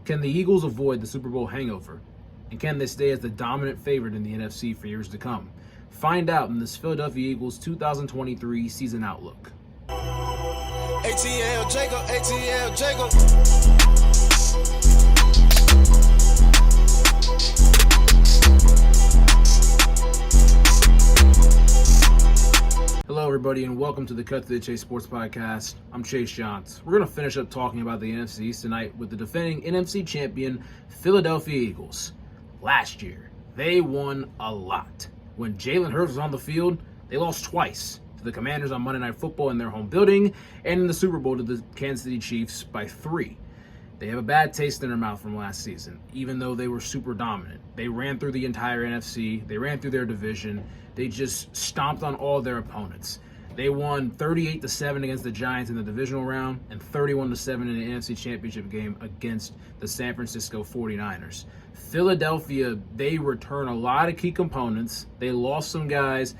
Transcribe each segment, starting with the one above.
Can the Eagles avoid the Super Bowl hangover? And can they stay as the dominant favorite in the NFC for years to come? Find out in this Philadelphia Eagles 2023 season outlook. ATL Jacob. Hello, everybody, and welcome to the Cut to the Chase Sports Podcast. I'm Chase Johns. We're going to finish up talking about the NFC East tonight with the defending NFC champion, Philadelphia Eagles. Last year, they won a lot. When Jalen Hurts was on the field, they lost twice to the Commanders on Monday Night Football in their home building, and in the Super Bowl to the Kansas City Chiefs by 3. They have a bad taste in their mouth from last season, even though they were super dominant. They ran through the entire NFC. They ran through their division. They just stomped on all their opponents. They won 38-7 against the Giants in the divisional round and 31-7 in the NFC Championship game against the San Francisco 49ers. Philadelphia, they return a lot of key components. They lost some guys,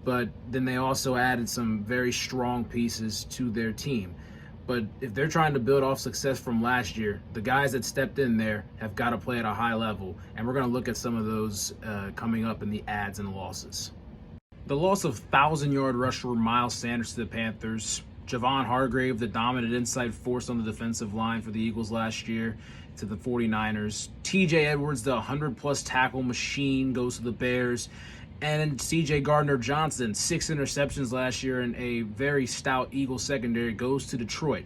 but then they also added some very strong pieces to their team. But if they're trying to build off success from last year, the guys that stepped in there have got to play at a high level, and we're going to look at some of those coming up in the adds and losses. The loss of 1,000-yard rusher Miles Sanders to the Panthers, Javon Hargrave, the dominant inside force on the defensive line for the Eagles last year, to the 49ers. TJ Edwards, the 100-plus tackle machine, goes to the Bears. And C.J. Gardner-Johnson, 6 interceptions last year in a very stout Eagles secondary, goes to Detroit.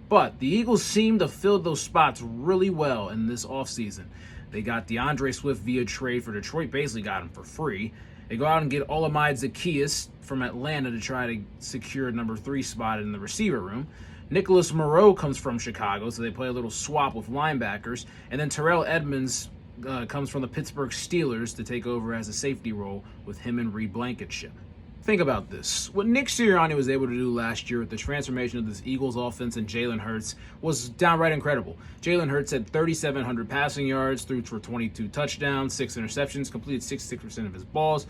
But the Eagles seem to fill those spots really well in this offseason. They got DeAndre Swift via trade for Detroit, basically got him for free. They go out and get Olamide Zaccheaus from Atlanta to try to secure a number 3 spot in the receiver room. Nicholas Moreau comes from Chicago, so they play a little swap with linebackers. And then Terrell Edmonds comes from the Pittsburgh Steelers to take over as a safety role with him and Reed Blankenship. Think about this. What Nick Sirianni was able to do last year with the transformation of this Eagles offense and Jalen Hurts was downright incredible. Jalen Hurts had 3,700 passing yards, threw for 22 touchdowns, 6 interceptions, completed 66% of his balls,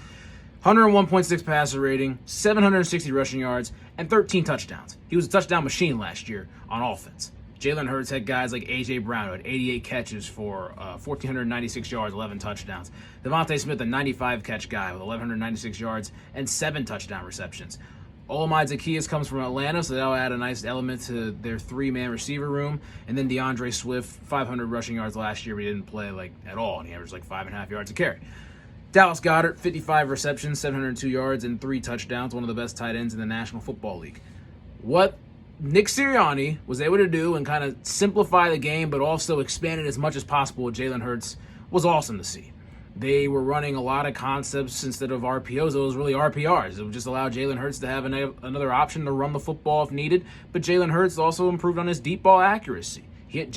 101.6 passer rating, 760 rushing yards, and 13 touchdowns. He was a touchdown machine last year on offense. Jalen Hurts had guys like A.J. Brown, who had 88 catches for 1,496 yards, 11 touchdowns. Devontae Smith, a 95-catch guy with 1,196 yards and 7 touchdown receptions. Olamide Zaccheaus comes from Atlanta, so that'll add a nice element to their 3-man receiver room. And then DeAndre Swift, 500 rushing yards last year, but he didn't play at all, and he averaged 5.5 yards a carry. Dallas Goedert, 55 receptions, 702 yards, and 3 touchdowns, one of the best tight ends in the National Football League. What Nick Sirianni was able to do and kind of simplify the game, but also expand it as much as possible with Jalen Hurts was awesome to see. They were running a lot of concepts instead of RPOs. It was really RPRs. It would just allow Jalen Hurts to have another option to run the football if needed. But Jalen Hurts also improved on his deep ball accuracy. He hit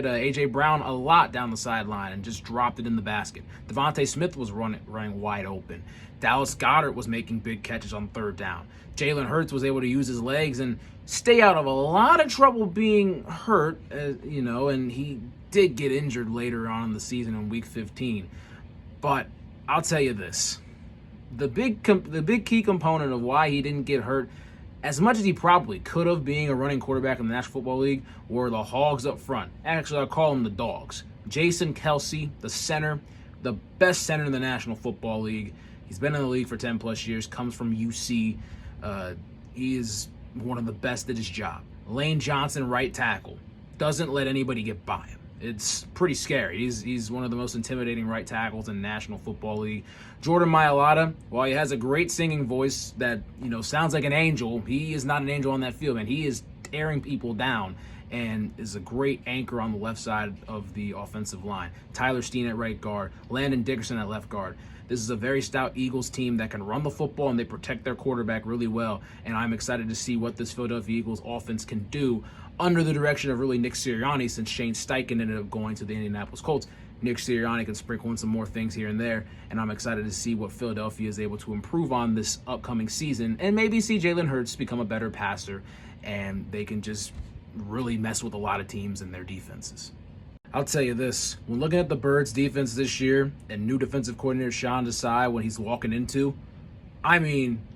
A.J. Brown a lot down the sideline and just dropped it in the basket. Devontae Smith was running wide open. Dallas Goedert was making big catches on 3rd down. Jalen Hurts was able to use his legs and stay out of a lot of trouble being hurt, and he did get injured later on in the season in Week 15. But I'll tell you this. The big key component of why he didn't get hurt, as much as he probably could have, being a running quarterback in the National Football League, were the Hogs up front. Actually, I'll call them the Dogs. Jason Kelce, the center, the best center in the National Football League. He's been in the league for 10-plus years, comes from UC. He is one of the best at his job. Lane Johnson, right tackle. Doesn't let anybody get by him. It's pretty scary. He's one of the most intimidating right tackles in the National Football League. Jordan Mailata, while he has a great singing voice that sounds like an angel, he is not an angel on that field, man. He is tearing people down and is a great anchor on the left side of the offensive line. Tyler Steen at right guard, Landon Dickerson at left guard. This is a very stout Eagles team that can run the football, and they protect their quarterback really well. And I'm excited to see what this Philadelphia Eagles offense can do under the direction of really Nick Sirianni, since Shane Steichen ended up going to the Indianapolis Colts. Nick Sirianni can sprinkle in some more things here and there, and I'm excited to see what Philadelphia is able to improve on this upcoming season, and maybe see Jalen Hurts become a better passer, and they can just really mess with a lot of teams and their defenses. I'll tell you this, when looking at the Birds defense this year and new defensive coordinator Sean Desai, what he's walking into,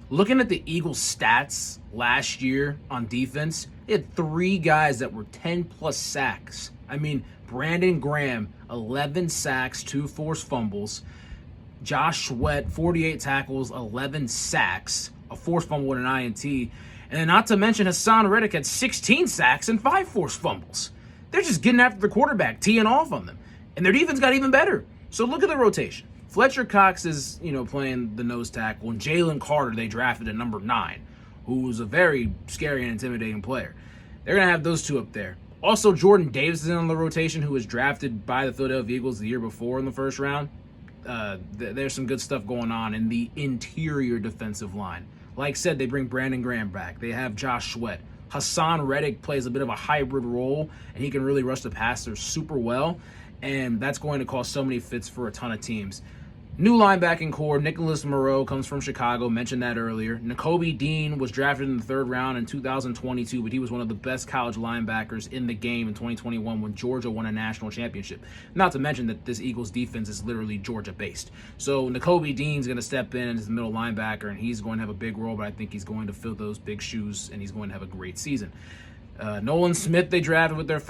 looking at the Eagles stats last year on defense, they had 3 guys that were 10-plus sacks. I mean, Brandon Graham, 11 sacks, 2 forced fumbles. Josh Sweat, 48 tackles, 11 sacks, a forced fumble with an INT. And then not to mention Hassan Reddick had 16 sacks and 5 forced fumbles. They're just getting after the quarterback, teeing off on them. And their defense got even better. So look at the rotation. Fletcher Cox is, playing the nose tackle. And Jalen Carter, they drafted at number 9, who was a very scary and intimidating player. They're going to have those two up there. Also, Jordan Davis is in on the rotation, who was drafted by the Philadelphia Eagles the year before in the first round. There's some good stuff going on in the interior defensive line. Like I said, they bring Brandon Graham back. They have Josh Sweat. Hassan Reddick plays a bit of a hybrid role, and he can really rush the passer super well, and that's going to cause so many fits for a ton of teams. New linebacking core, Nicholas Moreau comes from Chicago, mentioned that earlier. Nakobe Dean was drafted in the 3rd round in 2022, but he was one of the best college linebackers in the game in 2021 when Georgia won a national championship. Not to mention that this Eagles defense is literally Georgia-based. So Nakobe Dean's going to step in as the middle linebacker, and he's going to have a big role, but I think he's going to fill those big shoes, and he's going to have a great season. Nolan Smith, they drafted with their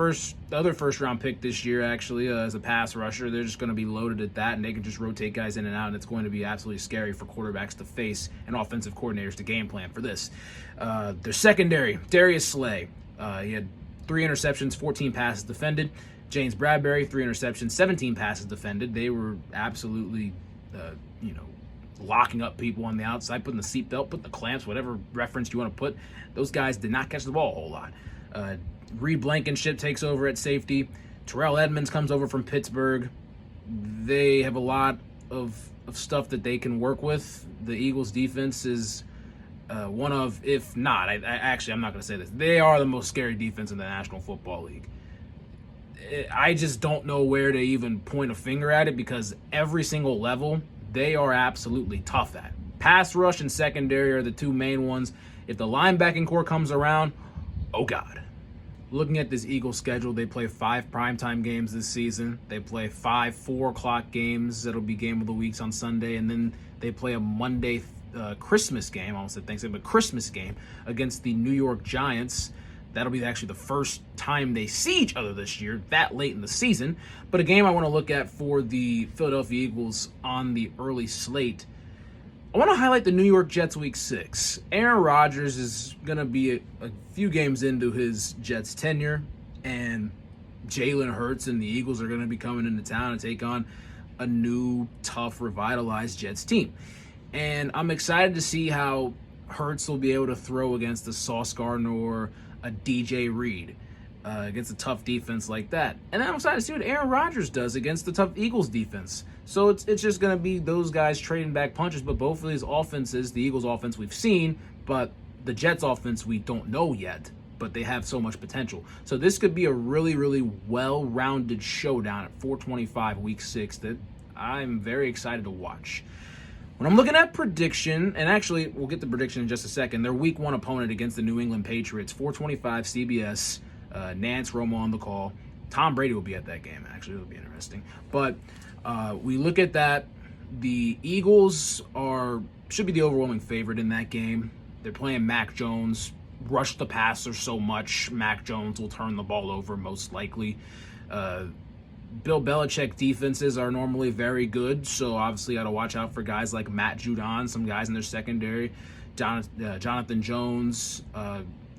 other first-round pick this year, actually, as a pass rusher. They're just going to be loaded at that, and they can just rotate guys in and out, and it's going to be absolutely scary for quarterbacks to face and offensive coordinators to game plan for this. Their secondary, Darius Slay. He had 3 interceptions, 14 passes defended. James Bradbury, 3 interceptions, 17 passes defended. They were absolutely, locking up people on the outside, putting the seatbelt, putting the clamps, whatever reference you want to put. Those guys did not catch the ball a whole lot. Reed Blankenship takes over at safety. Terrell Edmonds comes over from Pittsburgh. They have a lot of stuff that they can work with. The Eagles defense is one of, if not, I'm not going to say this. They are the most scary defense in the National Football League. I just don't know where to even point a finger at it because every single level, they are absolutely tough at. Pass rush and secondary are the 2 main ones. If the linebacking core comes around, oh God. Looking at this Eagles schedule, they play 5 primetime games this season. They play 5 4 o'clock games. That'll be game of the weeks on Sunday. And then they play a Monday Christmas game, I almost said Thanksgiving, but Christmas game against the New York Giants. That'll be actually the first time they see each other this year, that late in the season. But a game I want to look at for the Philadelphia Eagles on the early slate, I want to highlight the New York Jets Week 6. Aaron Rodgers is going to be a few games into his Jets tenure, and Jalen Hurts and the Eagles are going to be coming into town and take on a new, tough, revitalized Jets team. And I'm excited to see how Hurts will be able to throw against a Sauce Gardner or a DJ Reed, against a tough defense like that. And then I'm excited to see what Aaron Rodgers does against the tough Eagles defense. So it's just going to be those guys trading back punches, but both of these offenses, the Eagles offense we've seen, but the Jets offense we don't know yet, but they have so much potential. So this could be a really, really well-rounded showdown at 425 Week 6 that I'm very excited to watch. When I'm looking at prediction, and actually we'll get to prediction in just a second, their Week 1 opponent against the New England Patriots, 425 CBS, Nance Romo on the call. Tom Brady will be at that game, actually. It'll be interesting. But we look at that. The Eagles should be the overwhelming favorite in that game. They're playing Mac Jones. Rush the passer so much, Mac Jones will turn the ball over most likely. Bill Belichick defenses are normally very good, so obviously got to watch out for guys like Matt Judon, some guys in their secondary, Jonathan Jones.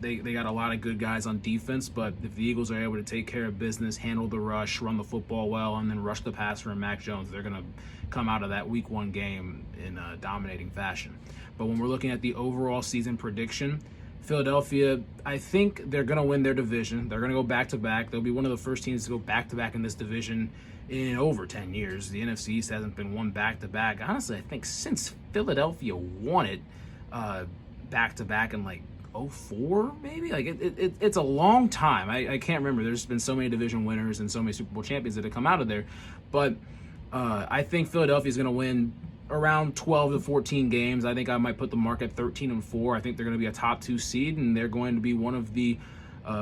They got a lot of good guys on defense, but if the Eagles are able to take care of business, handle the rush, run the football well, and then rush the passer and Mac Jones, they're going to come out of that Week 1 game in a dominating fashion. But when we're looking at the overall season prediction, Philadelphia, I think they're going to win their division. They're going to go back-to-back. They'll be one of the first teams to go back-to-back in this division in over 10 years. The NFC East hasn't been won back-to-back. Honestly, I think since Philadelphia won it back-to-back in like 04 maybe? Like it's a long time. I can't remember. There's been so many division winners and so many Super Bowl champions that have come out of there. But I think Philadelphia is going to win around 12 to 14 games. I think I might put the mark at 13-4. I think they're going to be a top 2 seed, and they're going to be one of the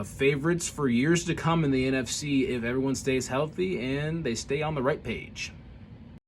favorites for years to come in the NFC if everyone stays healthy and they stay on the right page.